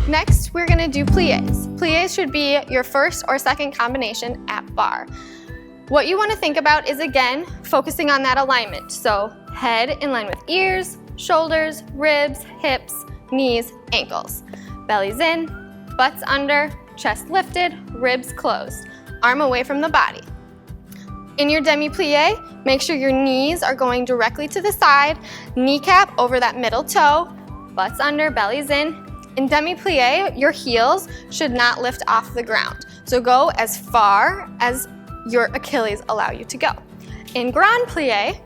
Next, we're gonna do pliés. Pliés should be your first or second combination at bar. What you wanna think about is, again, focusing on that alignment. So head in line with ears, shoulders, ribs, hips, knees, ankles. Belly's in, butt's under, chest lifted, ribs closed, arm away from the body. In your demi-plie, make sure your knees are going directly to the side, kneecap over that middle toe, butt's under, belly's in. In demi-plie, your heels should not lift off the ground. So go as far as your Achilles allow you to go. In grand plie,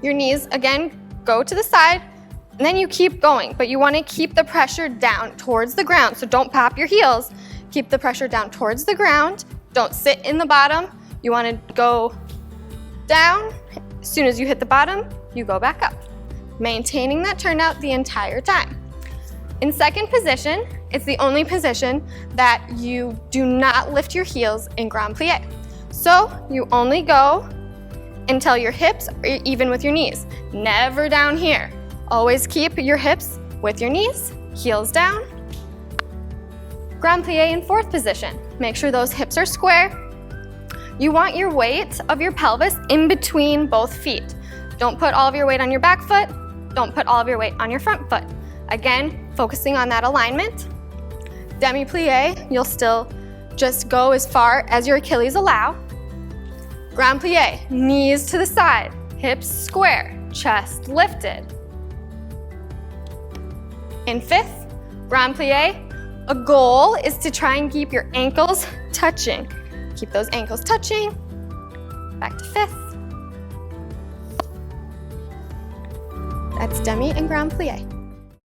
your knees, again, go to the side, and then you keep going, but you wanna keep the pressure down towards the ground. So don't pop your heels. Keep the pressure down towards the ground. Don't sit in the bottom. You wanna go down. As soon as you hit the bottom, you go back up. Maintaining that turnout the entire time. In second position, it's the only position that you do not lift your heels in grand plie. So you only go until your hips are even with your knees. Never down here. Always keep your hips with your knees, heels down. Grand plie in fourth position. Make sure those hips are square. You want your weight of your pelvis in between both feet. Don't put all of your weight on your back foot. Don't put all of your weight on your front foot. Again, focusing on that alignment. Demi-plie, you'll still just go as far as your Achilles allow. Grand plie, knees to the side, hips square, chest lifted. In fifth, grand plie, a goal is to try and keep your ankles touching. Keep those ankles touching. Back to fifth. That's demi and grand plie.